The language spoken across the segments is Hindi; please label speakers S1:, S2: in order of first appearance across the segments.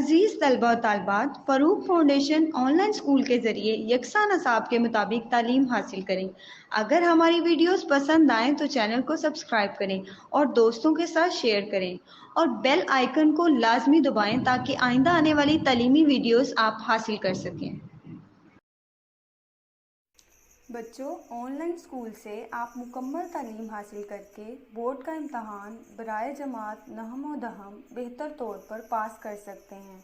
S1: अजीज़ तलबा और तालबात, फ़रूक फाउंडेशन ऑनलाइन स्कूल के ज़रिए यकसा नसाब के मुताबिक तालीम हासिल करें। अगर हमारी वीडियोस पसंद आएँ तो चैनल को सब्सक्राइब करें और दोस्तों के साथ शेयर करें और बेल आइकन को लाजमी दबाएं ताकि आइंदा आने वाली तालीमी वीडियोस आप हासिल कर सकें। बच्चों, ऑनलाइन स्कूल से आप मुकम्मल तालीम हासिल करके बोर्ड का इम्तहान बराए जमात नहम व दहम बेहतर तौर पर पास कर सकते हैं।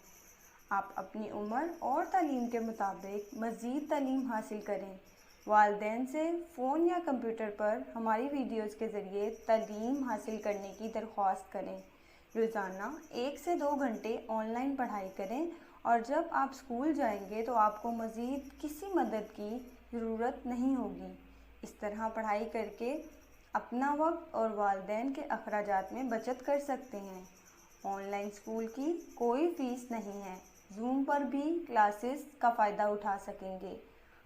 S1: आप अपनी उम्र और तालीम के मुताबिक मज़ीद तालीम हासिल करें। वालिदैन से फ़ोन या कंप्यूटर पर हमारी वीडियोस के ज़रिए तालीम हासिल करने की दरख्वास्त करें। रोज़ाना 1 से 2 घंटे ऑनलाइन पढ़ाई करें और जब आप स्कूल जाएंगे तो आपको मज़ीद किसी मदद की ज़रूरत नहीं होगी। इस तरह पढ़ाई करके अपना वक्त और वालिदैन के अखराजात में बचत कर सकते हैं। ऑनलाइन स्कूल की कोई फ़ीस नहीं है। जूम पर भी क्लासेस का फ़ायदा उठा सकेंगे।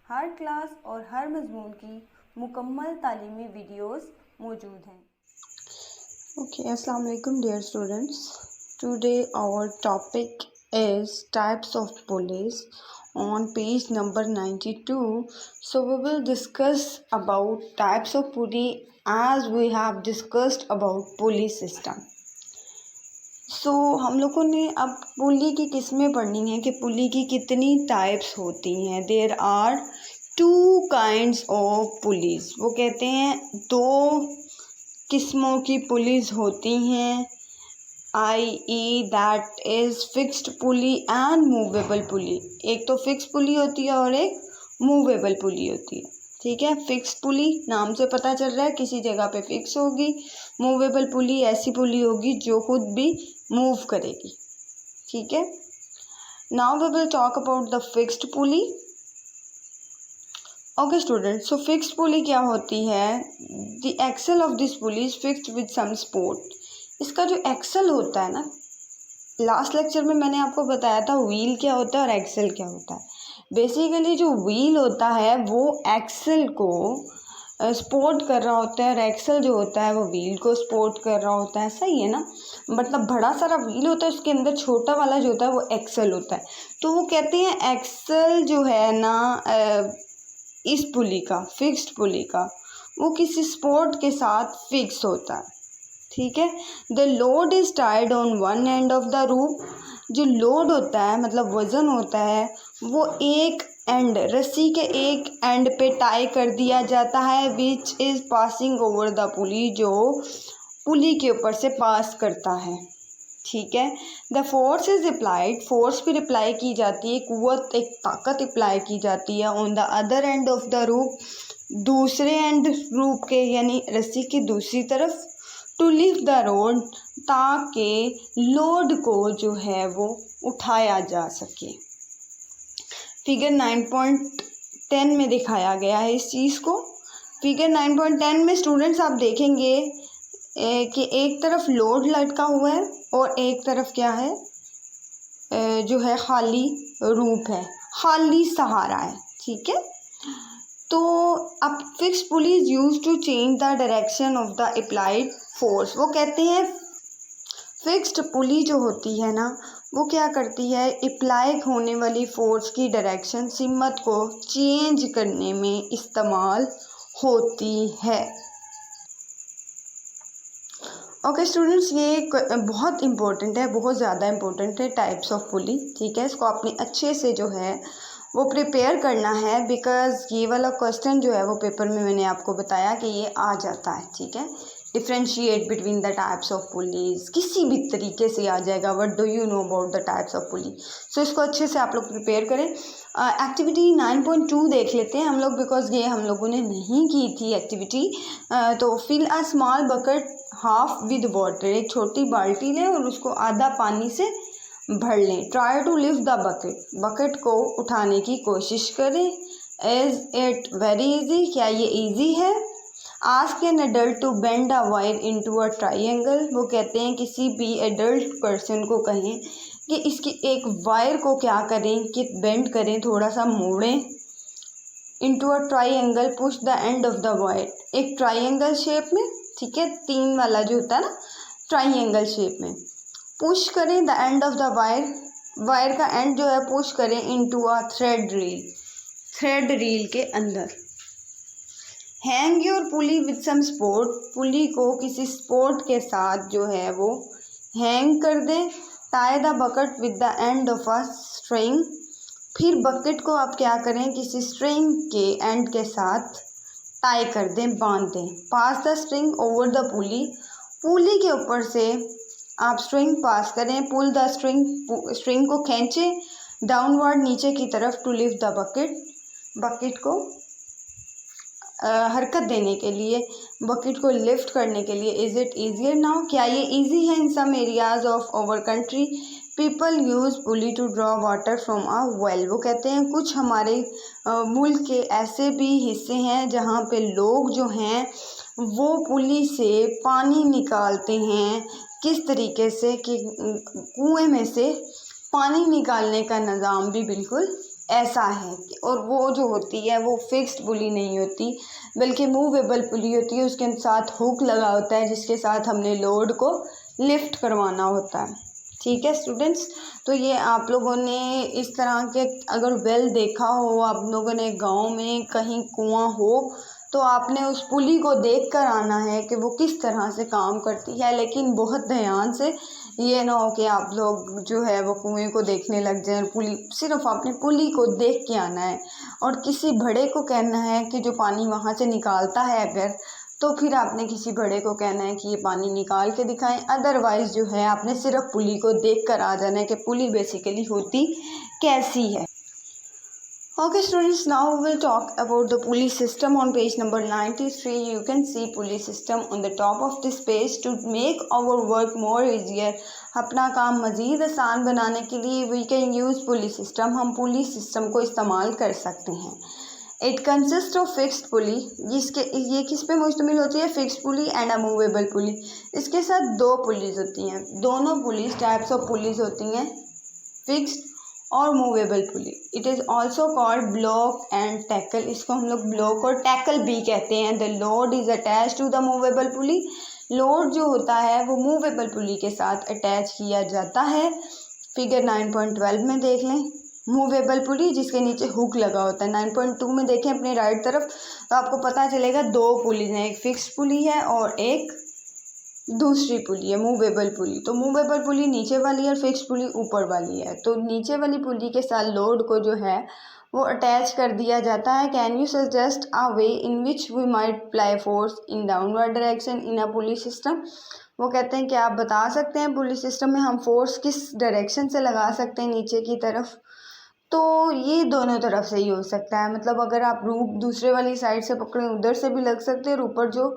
S1: हर क्लास और हर मज़मून की मुकम्मल तालीमी वीडियोस मौजूद हैं।
S2: Okay, Assalamu alaikum dear students. Today our topic is types of pulleys on page number 92. So we will discuss about types of pulley as we have discussed about pulley system. So हम लोगों ने अब पुली की किस्में पढ़नी है कि पुली की कितनी टाइप्स होती हैं। There are 2 kinds of pulleys. वो कहते हैं 2 किस्मों की पुलीज़ होती हैं, i.e. That is fixed pulley and movable pulley. एक तो फिक्स पुली होती है और एक मूवेबल पुली होती है। ठीक है, फिक्स पुली नाम से पता चल रहा है किसी जगह पे फिक्स होगी। मूवेबल पुली ऐसी पुली होगी जो खुद भी मूव करेगी। ठीक है, now we will talk about the fixed pulley. Okay student, so fixed pulley क्या होती है? The axle of this pulley is fixed with some support. इसका जो एक्सल होता है ना, लास्ट लेक्चर में मैंने आपको बताया था व्हील क्या होता है और एक्सल क्या होता है। बेसिकली जो व्हील होता है वो एक्सल को सपोर्ट कर रहा होता है और एक्सल जो होता है वो व्हील को सपोर्ट कर रहा होता है। सही है ना? मतलब बड़ा सारा व्हील होता है, उसके अंदर छोटा वाला जो होता है वो एक्सल होता है। तो वो कहते हैं एक्सल जो है ना इस पुली का, फिक्स्ड पुली का, वो किसी सपोर्ट के साथ फिक्स होता है। ठीक है, the load is tied on one and of the रूप। जो लोड होता है मतलब वज़न होता है वो एक एंड, रस्सी के एक एंड पे टाई कर दिया जाता है, which is passing over the पुली, जो पुली के ऊपर से पास करता है। ठीक है, the force is applied, force फिर अप्लाई की जाती है, कुव्वत एक ताकत अप्लाई की जाती है on the other and of the रूप, दूसरे एंड रूप के यानी रस्सी की दूसरी तरफ, टू लिफ्ट द रोड, ताकि लोड को जो है वो उठाया जा सके। फिगर 9.10 में दिखाया गया है इस चीज़ को। फिगर 9.10 में स्टूडेंट्स आप देखेंगे कि एक तरफ लोड लटका हुआ है और एक तरफ क्या है, जो है खाली रूप है, खाली सहारा है। ठीक है, तो अब fix pulley is use to change the direction of the applied force. वो कहते हैं फिक्स्ड पुली जो होती है ना वो क्या करती है, अप्लाई होने वाली फोर्स की डायरेक्शन सिमत को चेंज करने में इस्तेमाल होती है। ओके स्टूडेंट्स, ये एक बहुत इम्पोर्टेंट है, बहुत ज़्यादा इम्पोर्टेंट है टाइप्स ऑफ पुली। ठीक है, इसको आपने अच्छे से जो है वो प्रिपेयर करना है, बिकॉज़ ये वाला क्वेश्चन जो है वो पेपर में मैंने आपको बताया कि ये आ जाता है। ठीक है, differentiate between the types of pulleys किसी भी तरीके से आ जाएगा। What do you know about the types of pulley? सो इसको अच्छे से आप लोग प्रिपेयर करें। एक्टिविटी 9.2 देख लेते हैं हम लोग, बिकॉज ये हम लोगों ने नहीं की थी एक्टिविटी। तो fill a small bucket half with water, एक छोटी बाल्टी लें और उसको आधा पानी से भर लें। Try to lift the bucket, bucket को उठाने की कोशिश करें। इज इट वेरी इजी, क्या ये इजी है? Ask an adult to bend a wire into a triangle, वो कहते हैं किसी भी एडल्ट पर्सन को कहें कि इसकी एक वायर को क्या करें कि बेंड करें, थोड़ा सा मोड़ें। Into a triangle, push the end of the wire, एक ट्राइंगल शेप में। ठीक है, 3 वाला जो होता है ना ट्राइंगल शेप में, पुश करें the end of the wire, wire का एंड जो है पुश करें इनटू अ थ्रेड रील के अंदर। Hang your pulley with some sport, pulley को किसी स्पोर्ट के साथ जो है वो हैंग कर दें। Tie the bucket with the end of a string, फिर बकेट को आप क्या करें, किसी स्ट्रिंग के एंड के साथ टाई कर दें, बांध दें। Pass the string over the pulley, pulley के ऊपर से आप स्ट्रिंग पास करें। पुल द स्ट्रिंग को खींचें डाउनवर्ड, नीचे की तरफ, टू लिफ्ट द बकेट को हरकत देने के लिए, बकेट को लिफ्ट करने के लिए। इज़ इट ईजियर नाउ, क्या ये ईजी है? In some areas of our country people use pulley to draw water from a well, वो कहते हैं कुछ हमारे मुल्क के ऐसे भी हिस्से हैं जहाँ पे लोग जो हैं वो पुली से पानी निकालते हैं। किस तरीके से कि कुएं में से पानी निकालने का निज़ाम भी बिल्कुल ऐसा है। और वो जो होती है वो फिक्स्ड पुली नहीं होती बल्कि मूवेबल पुली होती है। उसके साथ हुक लगा होता है जिसके साथ हमने लोड को लिफ्ट करवाना होता है। ठीक है स्टूडेंट्स, तो ये आप लोगों ने इस तरह के अगर वेल देखा हो, आप लोगों ने गांव में कहीं कुआं हो, तो आपने उस पुली को देख कर आना है कि वो किस तरह से काम करती है। लेकिन बहुत ध्यान से, ये ना हो कि आप लोग जो है वो कुएं को देखने लग जाएं। पुली सिर्फ आपने पुली को देख के आना है और किसी बड़े को कहना है कि जो पानी वहाँ से निकालता है अगर, तो फिर आपने किसी बड़े को कहना है कि ये पानी निकाल के दिखाएं। अदरवाइज़ जो है आपने सिर्फ पुली को देख कर आ जाना है कि पुली बेसिकली होती कैसी है। Okay students, now we will talk about the pulley system on page number 93. You can see pulley system on the top of this page. To make our work more easier, अपना काम मज़ीद आसान बनाने के लिए we can use pulley system, हम पुली सिस्टम को इस्तेमाल कर सकते हैं। It consists of fixed pulley, ये किस पे मुश्तमिल होती है? Fixed pulley and a movable pulley. इसके साथ दो पुलीज होती हैं। दोनों पुलीज टाइप्स ऑफ पुलीज होती हैं, फिक्स्ड और movable pulley. It is also called block and tackle, इसको हम लोग ब्लॉक और टैकल भी कहते हैं। The load is attach to the movable pulley, load जो होता है वो मूवेबल पुली के साथ अटैच किया जाता है। फिगर 9.12 में देख लें मूवेबल पुली जिसके नीचे हुक लगा होता है। 9.2 में देखें अपने राइट तरफ, तो आपको पता चलेगा दो पुलीज हैं, एक फिक्स्ड पुली है और एक दूसरी पुली है मूवेबल पुली। तो मूवेबल पुली नीचे वाली है और फिक्स्ड पुली ऊपर वाली है। तो नीचे वाली पुली के साथ लोड को जो है वो अटैच कर दिया जाता है। Can you suggest a way in which we might apply force in downward direction in a pulley system, वो कहते हैं कि आप बता सकते हैं पुली सिस्टम में हम फोर्स किस डायरेक्शन से लगा सकते हैं नीचे की तरफ। तो ये दोनों तरफ से ही हो सकता है, मतलब अगर आप रूप दूसरे वाली साइड से पकड़ें उधर से भी लग सकते हैं और ऊपर जो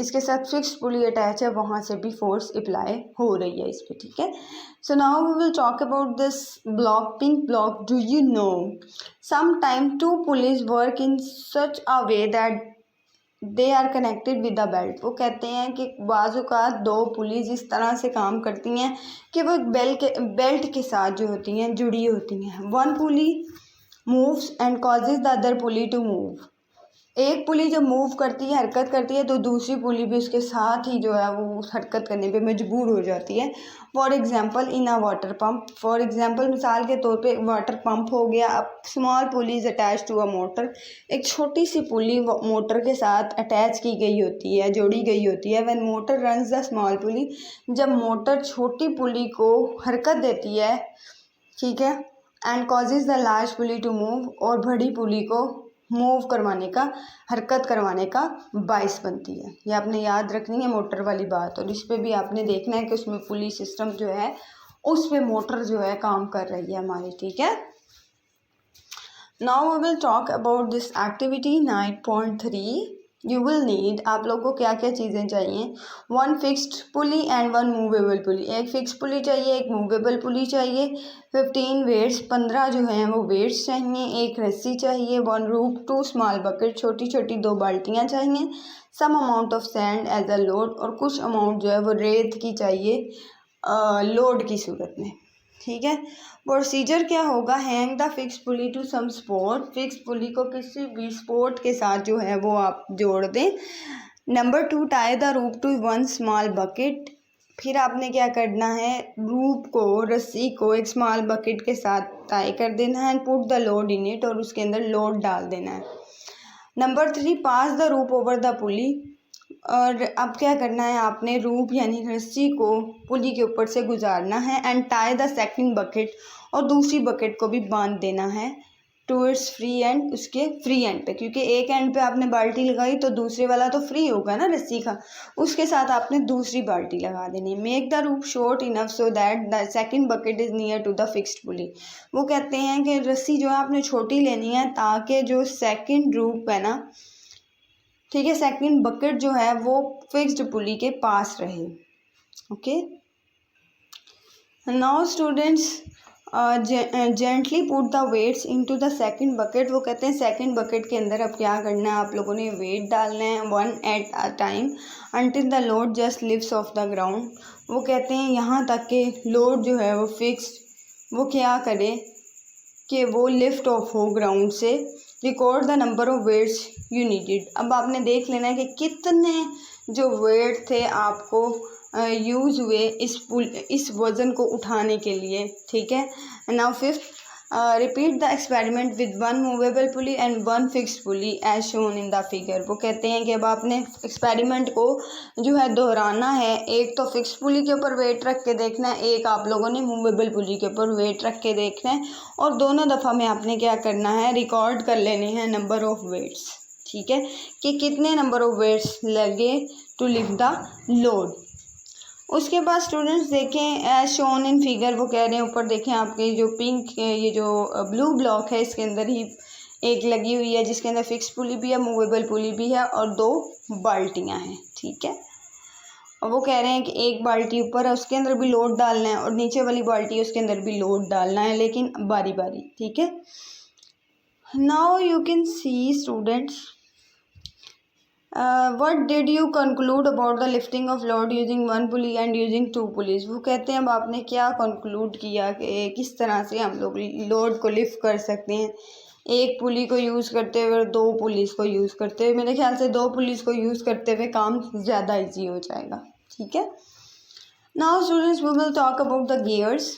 S2: इसके साथ फिक्स्ड पुली अटैच है वहाँ से भी फोर्स अप्लाई हो रही है इस पर। ठीक है, so now we will talk about this block, pink block. Do you know some time two pulleys work in such a way that they are connected with the belt, वो कहते हैं कि बाजू का दो पुलीज इस तरह से काम करती हैं कि वो बेल्ट के साथ जो होती हैं जुड़ी होती हैं। One pulley moves and causes the other pulley to move, एक पुली जब मूव करती है, हरकत करती है, तो दूसरी पुली भी उसके साथ ही जो है वो हरकत करने पे मजबूर हो जाती है। For example in a water pump, for example मिसाल के तौर पे वाटर पंप हो गया। अब small pulley is attach to a motor, एक छोटी सी पुली मोटर के साथ अटैच की गई होती है, जोड़ी गई होती है। When motor runs the small pulley, जब मोटर छोटी पुली को हरकत देती है, ठीक है, and causes the large pulley to move, और बड़ी पुली को मूव करवाने का, हरकत करवाने का बाइस बनती है। ये आपने याद रखनी है मोटर वाली बात, और इस पे भी आपने देखना है कि उसमें पुली सिस्टम जो है उस पे मोटर जो है काम कर रही है हमारी। ठीक है, now we will talk about this activity 9.3। You will need, आप लोग को क्या क्या चीज़ें चाहिए? One fixed pulley and one movable pulley, एक फिक्स पुली चाहिए, एक मूवेबल पुली चाहिए। 15 वेट्स, 15 जो हैं वो वेट्स चाहिए। एक रस्सी चाहिए। वन रूप, 2 स्मॉल बकेट, छोटी छोटी 2 बाल्टियाँ चाहिए। Some amount of sand as a load, और कुछ अमाउंट जो है वो रेत की चाहिए लोड की सूरत में। ठीक है, प्रोसीजर क्या होगा? Hang the fix pulley to some sport, fix pulley को किसी भी स्पोर्ट के साथ जो है वो आप जोड़ दें। Number 2, tie the rook to one small bucket, फिर आपने क्या करना है, रूप को, रस्सी को एक स्मॉल बकेट के साथ टाई कर देना है and put the load in it, और उसके अंदर लोड डाल देना है। नंबर 3, पास द रूप ओवर द पुली। और अब क्या करना है, आपने रूप यानी रस्सी को पुली के ऊपर से गुजारना है and tie the second bucket, और दूसरी बकेट को भी बांध देना है टूवर्ड्स फ्री एंड, उसके फ्री एंड पे, क्योंकि एक एंड पे आपने बाल्टी लगाई तो दूसरे वाला तो फ्री होगा ना रस्सी का, उसके साथ आपने दूसरी बाल्टी लगा देनी। Make the rope short enough so that the second bucket is near to the fixed pulley. वो कहते हैं कि रस्सी जो है आपने छोटी लेनी है ताकि जो सेकंड रूप है ना, ठीक है, सेकंड बकेट जो है वो फिक्स्ड पुली के पास रहे। Okay, now students gently put the weights into the second bucket. वो कहते हैं सेकंड बकेट के अंदर अब क्या करना है, आप लोगों ने वेट डालना है 1 at a time until the load just lifts of the ground. वो कहते हैं यहाँ तक कि लोड जो है वो फिक्स, वो क्या करे कि वो लिफ्ट ऑफ हो ग्राउंड से। Record the number of weights you needed. अब आपने देख लेना है कि कितने जो वेट थे आपको यूज़ हुए इस वज़न को उठाने के लिए, ठीक है। Now 5th, repeat the experiment with 1 movable pulley and 1 fixed pulley as shown in the figure. वो कहते हैं कि अब आपने एक्सपेरिमेंट को जो है दोहराना है, एक तो फिक्स्ड पुली के ऊपर वेट रख के देखना है, एक आप लोगों ने मूवेबल पुली के ऊपर वेट रख के देखना है, और दोनों दफ़ा में आपने क्या करना है, रिकॉर्ड कर लेने हैं नंबर ऑफ वेट्स, ठीक है, कि कितने नंबर ऑफ वेट्स लगे टू लिफ्ट द लोड। उसके बाद स्टूडेंट्स देखें एज शोन इन फिगर, वो कह रहे हैं ऊपर देखें आपके जो पिंक, ये जो ब्लू ब्लॉक है, इसके अंदर ही एक लगी हुई है जिसके अंदर फिक्स पुली भी है, मूवेबल पुली भी है, और 2 बाल्टियाँ हैं, ठीक है। और वो कह रहे हैं कि एक बाल्टी ऊपर है उसके अंदर भी लोड डालना है, और नीचे वाली बाल्टी है उसके अंदर भी लोड डालना है, लेकिन बारी बारी, ठीक है। Now you can C students, what did you conclude about the lifting of load using 1 pulley and using 2 pulleys। वो कहते हैं अब आपने क्या कंक्लूड किया कि किस तरह से हम लोग लोड को लिफ्ट कर सकते हैं, एक पुली को यूज़ करते हुए और 2 पुलिस को यूज़ करते हुए। मेरे ख्याल से 2 पुलिस को यूज़ करते हुए काम ज़्यादा ईजी हो जाएगा, ठीक है। Now students we will talk about the gears.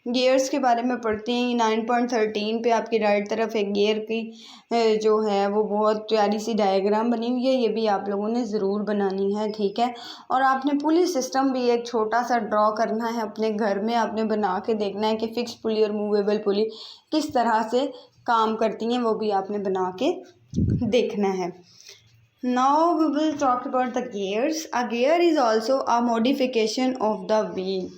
S2: Gears के बारे में पढ़ते हैं। 9.13 पे आपकी राइट तरफ एक गियर की जो है वो बहुत प्यारी सी डायग्राम बनी हुई है, ये भी आप लोगों ने ज़रूर बनानी है, ठीक है। और आपने पुली सिस्टम भी एक छोटा सा ड्रॉ करना है अपने घर में, आपने बना के देखना है कि फिक्स पुली और मूवेबल पुली किस तरह से काम करती हैं, वो भी आपने बना के देखना है। Now we will talk about the gears. A gear is also a modification of the wheel.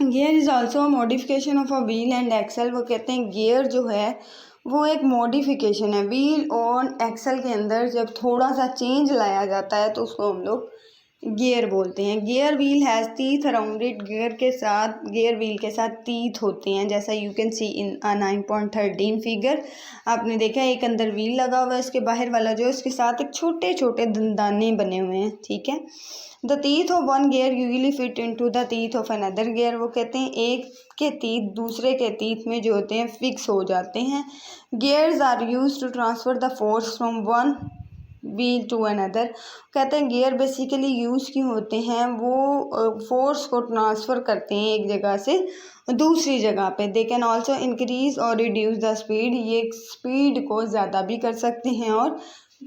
S2: Gear is also a modification of a wheel and axle. वो कहते हैं गियर जो है वो एक मॉडिफिकेशन है, व्हील और एक्सल के अंदर जब थोड़ा सा चेंज लाया जाता है तो उसको हम लोग गियर बोलते हैं। Gear wheel has teeth around it. Gear wheel के साथ टीथ होते हैं, जैसा you can C in 9.13 figure. आपने देखा एक अंदर व्हील लगा हुआ है, इसके बाहर वाला जो है उसके साथ एक छोटे छोटे दंदाने बने हुए हैं, ठीक है। The teeth of one gear usually fit into the teeth of another gear. वो कहते हैं एक के टीथ दूसरे के टीथ में जो होते हैं फिक्स हो जाते हैं। Gears are use to transfer the force from one wheel to another. कहते हैं गियर बेसिकली यूज़ क्यों होते हैं, वो फोर्स को ट्रांसफ़र करते हैं एक जगह से दूसरी जगह पे। दे कैन ऑल्सो इंक्रीज़ और रिड्यूस द स्पीड। ये स्पीड को ज़्यादा भी कर सकते हैं और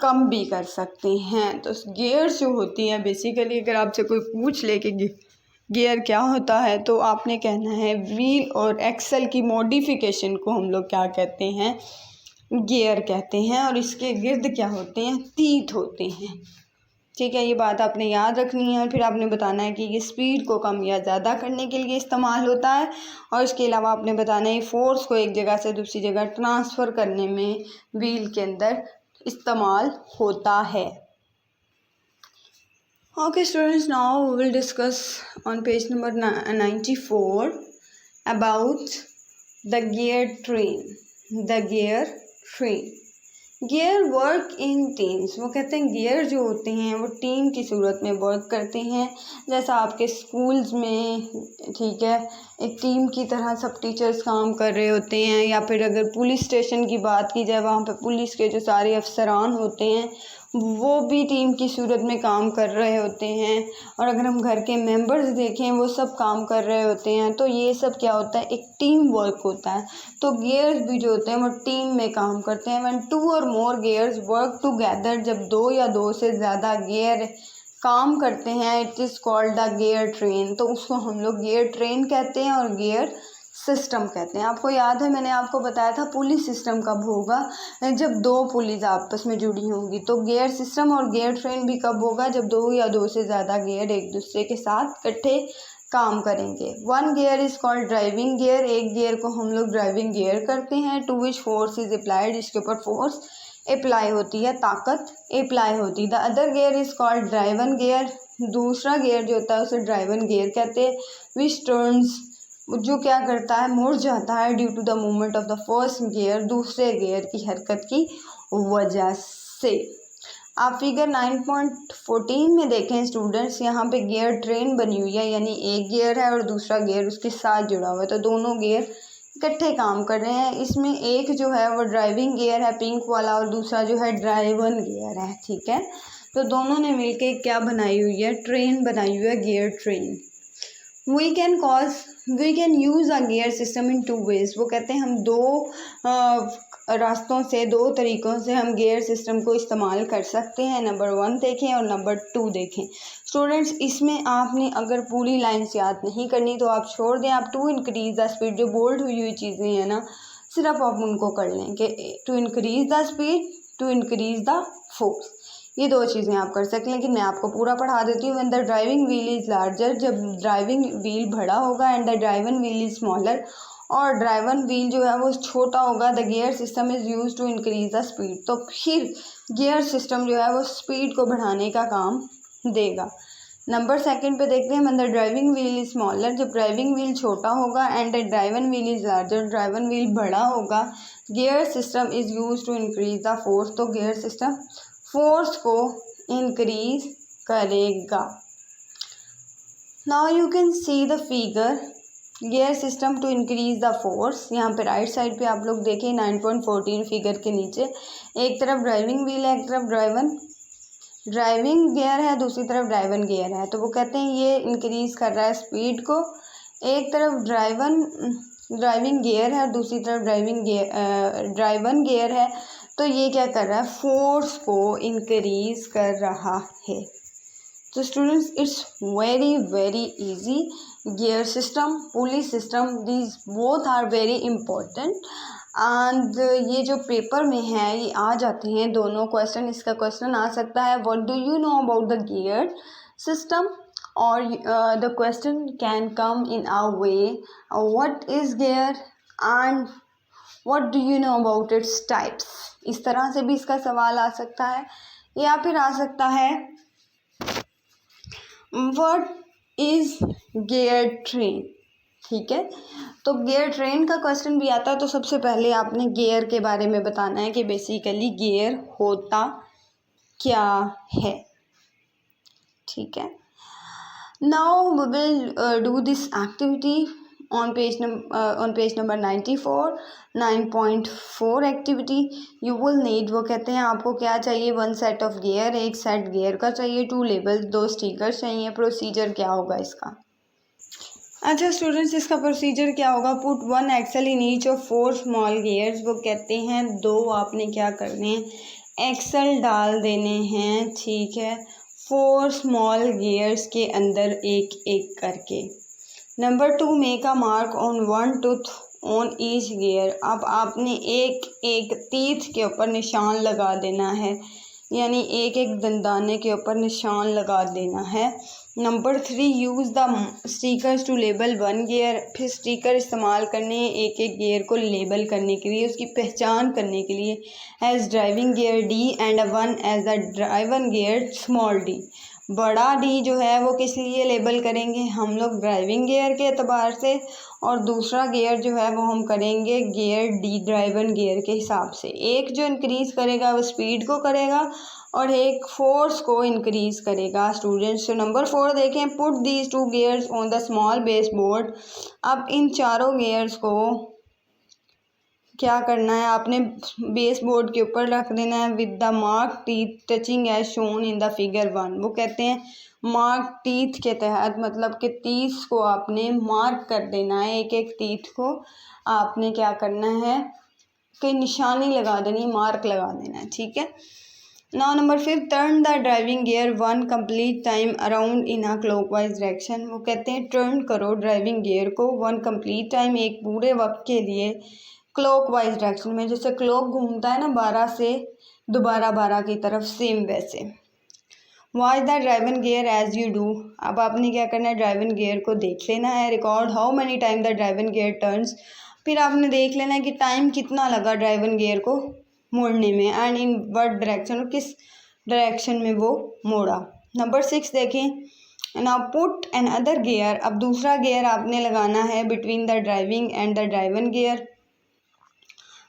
S2: कम भी कर सकते हैं। तो गियर्स जो होती हैं बेसिकली, अगर आपसे कोई पूछ ले कि गियर क्या होता है तो आपने कहना है व्हील और एक्सल की मॉडिफिकेशन को हम लोग क्या कहते हैं, गियर कहते हैं। और इसके गिर्द क्या होते हैं, टीथ होते हैं, ठीक है। ये बात आपने याद रखनी है। और फिर आपने बताना है कि ये स्पीड को कम या ज़्यादा करने के लिए इस्तेमाल होता है, और इसके अलावा आपने बताना है फोर्स को एक जगह से दूसरी जगह ट्रांसफ़र करने में व्हील के अंदर इस्तेमाल होता है। Okay students, now we will discuss on page number 94 about the gear train. The gear train. Gear work in teams. वो कहते हैं गियर जो होते हैं वो टीम की सूरत में वर्क करते हैं, जैसा आपके स्कूल्स में, ठीक है, एक टीम की तरह सब टीचर्स काम कर रहे होते हैं। या फिर अगर पुलिस स्टेशन की बात की जाए, वहाँ पे पुलिस के जो सारे अफसरान होते हैं वो भी टीम की सूरत में काम कर रहे होते हैं। और अगर हम घर के मेंबर्स देखें वो सब काम कर रहे होते हैं। तो ये सब क्या होता है, एक टीम वर्क होता है। तो गियर्स भी जो होते हैं वो टीम में काम करते हैं। व्हेन 2 और मोर गियर्स वर्क टुगेदर, जब 2 या 2 से ज़्यादा गियर काम करते हैं, it is called the gear train. तो उसको हम लोग गियर ट्रेन कहते हैं और गियर सिस्टम कहते हैं। आपको याद है मैंने आपको बताया था पुली सिस्टम कब होगा, जब 2 पुलिस आपस में जुड़ी होंगी। तो गियर सिस्टम और गियर ट्रेन भी कब होगा, जब 2 या 2 से ज़्यादा गियर एक दूसरे के साथ इकट्ठे काम करेंगे। 1 gear is called driving gear, एक गियर को हम लोग ड्राइविंग गियर करते हैं। To which force is applied, जिसके ऊपर फोर्स अप्लाई होती है, ताकत अप्लाई होती है। The other gear is called driven gear, दूसरा गियर जो होता है उसे ड्राइवन गियर कहते हैं। विच टर्न्स, जो क्या करता है, मुड़ जाता है due to the movement of the first gear, दूसरे गियर की हरकत की वजह से। आप फिगर 9.14 में देखें स्टूडेंट्स, यहाँ पे गियर ट्रेन बनी हुई है, यानी एक गियर है और दूसरा गियर उसके साथ जुड़ा हुआ है। तो दोनों गियर इकट्ठे काम कर रहे हैं। इसमें एक जो है वो ड्राइविंग गियर है पिंक वाला और दूसरा जो है ड्राइवन गियर है, ठीक है। तो दोनों ने मिलके क्या बनाई हुई है, ट्रेन बनाई हुई है, gear train. We can use a gear system in 2 ways. वो कहते हैं हम 2 रास्तों से, 2 तरीक़ों से हम गियर सिस्टम को इस्तेमाल कर सकते हैं। नंबर 1 देखें और नंबर 2 देखें। स्टूडेंट्स, इसमें आपने अगर पूरी लाइन्स याद नहीं करनी तो आप छोड़ दें। आप टू इंक्रीज़ द स्पीड, जो बोल्ड हुई चीज़ें हैं ना, सिर्फ आप उनको कर लें कि to increase the speed, to increase the force, ये 2 चीज़ें आप कर सकते हैं। लेकिन मैं आपको पूरा पढ़ा देती हूँ। When the driving wheel is larger, जब ड्राइविंग व्हील बड़ा होगा, and the driven wheel is smaller, और ड्राइवन व्हील जो है वो छोटा होगा, the gear system is use to increase the speed. तो फिर गियर सिस्टम जो है वो स्पीड को बढ़ाने का काम देगा। नंबर 2 पे देखते हैं, when the driving wheel is smaller, जब ड्राइविंग व्हील छोटा होगा, and the driven wheel is larger, driven wheel बड़ा होगा, gear system is use to increase the force. तो गियर सिस्टम फोर्स को इंक्रीज करेगा। Now you can see the figure, gear system to increase the force. यहाँ पे राइट साइड पे आप लोग देखें 9.14 फिगर के नीचे, एक तरफ ड्राइविंग व्हील है, एक तरफ ड्राइविंग गियर है, दूसरी तरफ ड्राइवन गियर है। तो वो कहते हैं ये इंक्रीज कर रहा है स्पीड को। एक तरफ ड्राइविंग गियर है, दूसरी तरफ ड्राइवन गियर है। तो ये क्या कर रहा है, फोर्स को इंक्रीज कर रहा है। तो students, it's very very easy. Gear system, pulley system, these both are very important. And ये जो पेपर में है ये आ जाते हैं दोनों क्वेश्चन। इसका क्वेश्चन आ सकता है, what do you know about the gear system, और the question can come in a way, what is gear and what do you know about its types. इस तरह से भी इसका सवाल आ सकता है, या फिर आ सकता है व्हाट इज गियर ट्रेन, ठीक है। तो गियर ट्रेन का क्वेश्चन भी आता है। तो सबसे पहले आपने गियर के बारे में बताना है कि बेसिकली गियर होता क्या है, ठीक है। Now we will do this activity on page number 94, 9.4 activity you will need. वो कहते हैं आपको क्या चाहिए, 1 सेट ऑफ गियर, एक सेट गियर का चाहिए, 2 लेबल्स, 2 स्टिकर्स चाहिए। प्रोसीजर क्या होगा इसका? अच्छा स्टूडेंट्स, इसका प्रोसीजर क्या होगा, put 1 axle in each of 4 small gears. वो कहते हैं 2 आपने क्या करने हैं, एक्सेल डाल देने हैं, ठीक है, 4 स्मॉल गियर्स के अंदर एक एक करके। Number 2, make a mark on 1 tooth on each gear. अब आपने एक एक तीथ के ऊपर निशान लगा देना है, यानी एक एक दंदाने के ऊपर निशान लगा देना है। Number 3, use the stickers to label 1 gear. फिर स्टिकर इस्तेमाल करने हैं एक एक गियर को लेबल करने के लिए, उसकी पहचान करने के लिए। As driving gear D and 1 as the driven gear small d। बड़ा डी जो है वो किस लिए लेबल करेंगे हम लोग, ड्राइविंग गियर के एतबार से, और दूसरा गियर जो है वो हम करेंगे गियर डी ड्राइवन गियर के हिसाब से। एक जो इंक्रीज़ करेगा वो स्पीड को करेगा और एक फोर्स को इंक्रीज़ करेगा स्टूडेंट्स। तो नंबर 4 देखें, put these 2 gears on the small base board. अब इन चारों गियर्स को क्या करना है, आपने बेस बोर्ड के ऊपर रख देना है with the mark teeth touching as shown in the figure 1। वो कहते हैं मार्क टीथ के तहत, मतलब कि टीथ को आपने मार्क कर देना है, एक एक टीथ को आपने क्या करना है कि निशानी लगा देनी, मार्क लगा देना है, ठीक है। Now number 5, turn the driving gear 1 complete time around in a clockwise direction. वो कहते हैं टर्न करो ड्राइविंग गियर को 1 कंप्लीट टाइम, एक पूरे वक्त के लिए क्लॉकवाइज डायरेक्शन में, जैसे क्लॉक घूमता है ना 12 से दोबारा 12 की तरफ, सेम वैसे। Watch the driven gear as you do. अब आपने क्या करना है, ड्राइवन गियर को देख लेना है। Record how many time the driven gear turns. फिर आपने देख लेना है कि टाइम कितना लगा ड्राइवन गियर को मोड़ने में, एंड इन व्हाट डायरेक्शन, किस डायरेक्शन में वो मोड़ा। नंबर 6 देखें। Now put another gear. अब दूसरा गियर आपने लगाना है between the driving and the driven gear,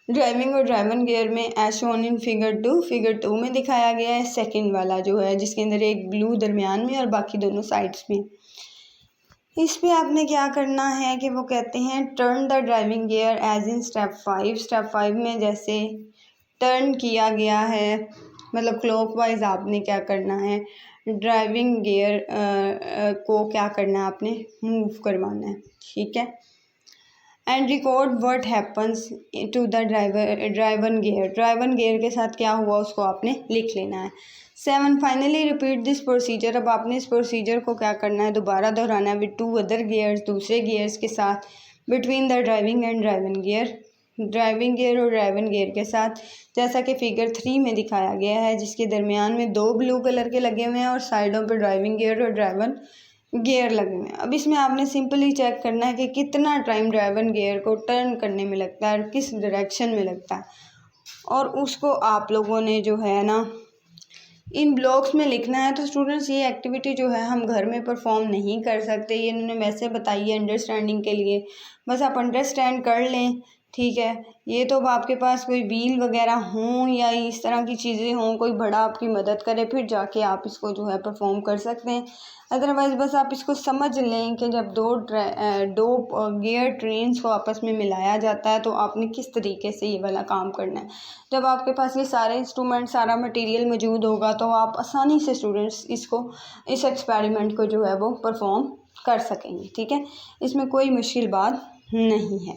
S2: driving और ड्राइवन गियर में, as shown in figure 2। Figure 2 में दिखाया गया है, सेकंड वाला जो है जिसके अंदर एक ब्लू दरमियान में और बाकी दोनों साइड्स में। इस पे आपने क्या करना है कि वो कहते हैं turn the driving gear as in step 5। Step 5 में जैसे टर्न किया गया है, मतलब क्लॉकवाइज आपने क्या करना है, ड्राइविंग गियर को क्या करना है, आपने मूव करवाना है, ठीक है। And record what happens to the driven gear. Driven gear के साथ क्या हुआ उसको आपने लिख लेना है। 7, फाइनली रिपीट दिस प्रोसीजर। अब आपने इस प्रोसीजर को क्या करना है, दोबारा दोहराना है विद 2 अदर गियर्स, दूसरे गियर्स के साथ, between the driving and driven gear, driving gear और ड्राइवन गियर के साथ, जैसा कि फिगर 3 में दिखाया गया है, जिसके दरमियान में 2 ब्लू कलर के लगे हुए हैं और साइडों पर ड्राइविंग गियर और ड्राइवन गियर लगे हुए हैं। अब इसमें आपने सिंपली चेक करना है कि कितना टाइम ड्राइवन गियर को टर्न करने में लगता है और किस डायरेक्शन में लगता है, और उसको आप लोगों ने जो है ना इन ब्लॉक्स में लिखना है। तो स्टूडेंट्स ये एक्टिविटी जो है हम घर में परफॉर्म नहीं कर सकते, ये इन्होंने वैसे बताई है अंडरस्टैंडिंग के लिए, बस आप अंडरस्टैंड कर लें, ठीक है। ये तो अब आपके पास कोई व्हील वगैरह हों या इस तरह की चीज़ें हों, कोई बड़ा आपकी मदद करे, फिर जाके आप इसको जो है परफॉर्म कर सकते हैं। अदरवाइज़ बस आप इसको समझ लें कि जब दो गियर ट्रेन्स को आपस में मिलाया जाता है तो आपने किस तरीके से ये वाला काम करना है। जब आपके पास ये सारे इंस्ट्रूमेंट, सारा मटेरियल मौजूद होगा तो आप आसानी से स्टूडेंट्स इस एक्सपेरिमेंट को जो है वो परफॉर्म कर सकेंगे, ठीक है। इसमें कोई मुश्किल बात नहीं है।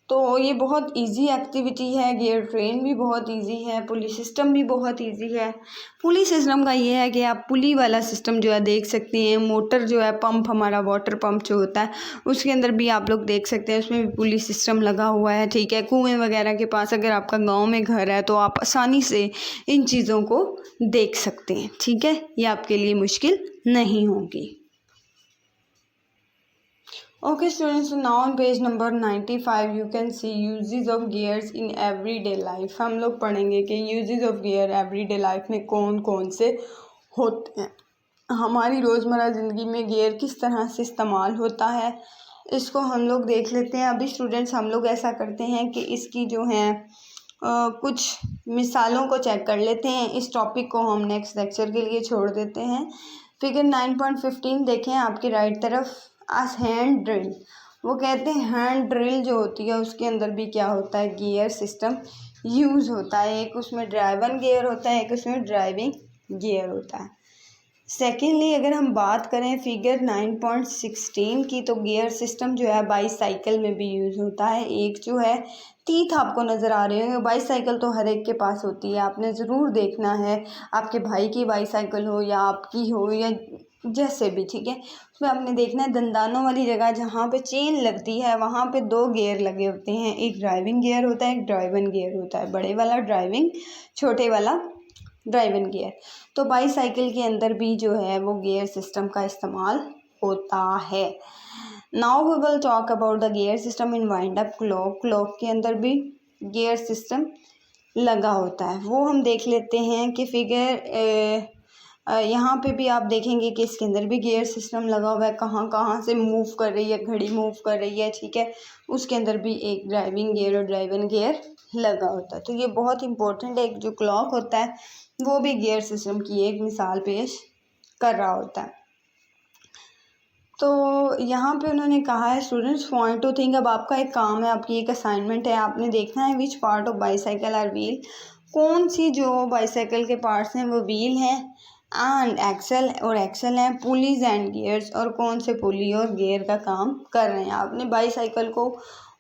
S2: तो ये बहुत इजी एक्टिविटी है, गियर ट्रेन भी बहुत इजी है, पुली सिस्टम भी बहुत इजी है। पुली सिस्टम का ये है कि आप पुली वाला सिस्टम जो है देख सकते हैं, मोटर जो है, पंप हमारा वाटर पंप जो होता है उसके अंदर भी आप लोग देख सकते हैं, उसमें भी पुली सिस्टम लगा हुआ है, ठीक है। कुएं वगैरह के पास अगर आपका गांव में घर है तो आप आसानी से इन चीज़ों को देख सकते हैं, ठीक है। ये आपके लिए मुश्किल नहीं होगी। Okay students, so now on page number 95 you can see uses of gears in everyday life। हम लोग पढ़ेंगे कि uses of gear everyday life में कौन कौन से होते हैं, हमारी रोज़मर्रा ज़िंदगी में गियर किस तरह से इस्तेमाल होता है, इसको हम लोग देख लेते हैं। अभी स्टूडेंट्स हम लोग ऐसा करते हैं कि इसकी जो है कुछ मिसालों को चेक कर लेते हैं। इस टॉपिक को हम नेक्स्ट लेक्चर के लिए छोड़ देते हैं। फिगर 9.15 देखें आपकी राइट तरफ, आज हैंड ड्रिल। वो कहते हैं हैंड ड्रिल जो होती है उसके अंदर भी क्या होता है, गियर सिस्टम यूज़ होता है। एक उसमें ड्राइवन गियर होता है, एक उसमें ड्राइविंग गियर होता है। सेकेंडली अगर हम बात करें फिगर 9.16 की, तो गियर सिस्टम जो है बाईसाइकिल में भी यूज़ होता है। एक जो है टीथ आपको नज़र आ रहे हैं, बाईसाइकिल तो हर एक के पास होती है, आपने ज़रूर देखना है, आपके भाई की बाईसाइकिल हो या आपकी हो या जैसे भी, ठीक है। उसमें आपने देखना है दंदानों वाली जगह जहाँ पे चेन लगती है वहाँ पे 2 गियर लगे होते हैं, एक ड्राइविंग गियर होता है, एक ड्राइवन गियर होता है, बड़े वाला ड्राइविंग, छोटे वाला ड्राइवन गियर। तो बाईसाइकिल के अंदर भी जो है वो गियर सिस्टम का इस्तेमाल होता है। Now we will talk about the gear system in wind up clock. Clock के अंदर भी गियर सिस्टम लगा होता है, वो हम देख लेते हैं कि फिगर यहाँ पे भी आप देखेंगे कि इसके अंदर भी गियर सिस्टम लगा हुआ है, कहाँ कहाँ से मूव कर रही है, घड़ी मूव कर रही है, ठीक है। उसके अंदर भी एक ड्राइविंग गियर और ड्राइवन गियर लगा होता है। तो ये बहुत इंपॉर्टेंट है, एक जो क्लॉक होता है वो भी गियर सिस्टम की एक मिसाल पेश कर रहा होता है। तो यहाँ पे उन्होंने कहा है स्टूडेंट्स वांट टू थिंक। अब आपका एक काम है, आपकी एक असाइनमेंट है, आपने देखना है which part of bicycle or wheel, कौन सी जो बाईसाइकिल के पार्ट्स हैं वो व्हील हैं एंड एक्सल और एक्सल हैं, पुलीज एंड गियर्स और कौन से पुली और गियर का काम कर रहे हैं। आपने बाईसाइकिल को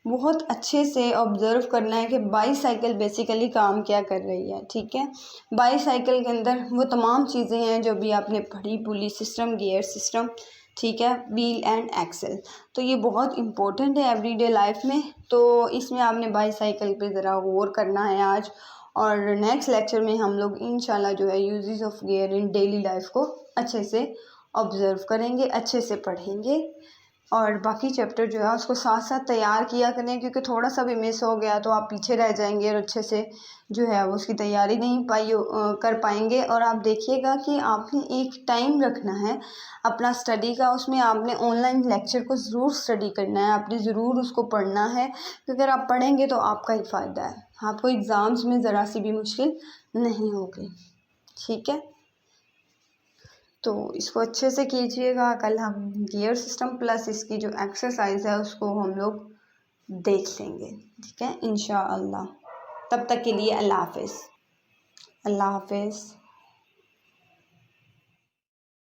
S2: बहुत अच्छे से ऑब्ज़र्व करना है कि बाईसाइकिल बेसिकली काम क्या कर रही है। ठीक है, बाईसाइकिल के अंदर वो तमाम चीज़ें हैं जो भी आपने पढ़ी, पुली सिस्टम, गियर सिस्टम, ठीक है, व्हील एंड एक्सल। तो ये बहुत इम्पोर्टेंट है एवरीडे लाइफ में। तो इसमें आपने बाईसाइकिल पे ज़रा गौर करना है आज, और नेक्स्ट लेक्चर में हम लोग इंशाल्लाह जो है uses of gear in daily life को अच्छे से ऑब्ज़र्व करेंगे, अच्छे से पढ़ेंगे, और बाकी चैप्टर जो है उसको साथ साथ तैयार किया करें, क्योंकि थोड़ा सा भी मिस हो गया तो आप पीछे रह जाएंगे और अच्छे से जो है वो उसकी तैयारी नहीं कर पाएंगे। और आप देखिएगा कि आपने एक टाइम रखना है अपना स्टडी का, उसमें आपने ऑनलाइन लेक्चर को ज़रूर स्टडी करना है, आपने ज़रूर उसको पढ़ना है, क्योंकि अगर आप पढ़ेंगे तो आपका ही फ़ायदा है, आपको एग्ज़ाम्स में ज़रा सी भी मुश्किल नहीं होगी। ठीक है, तो इसको अच्छे से कीजिएगा। कल हम गियर सिस्टम प्लस इसकी जो एक्सरसाइज है उसको हम लोग देख लेंगे। ठीक है, इंशाअल्लाह। तब तक के लिए अल्लाह हाफ़िज़। अल्लाह हाफ़िज़।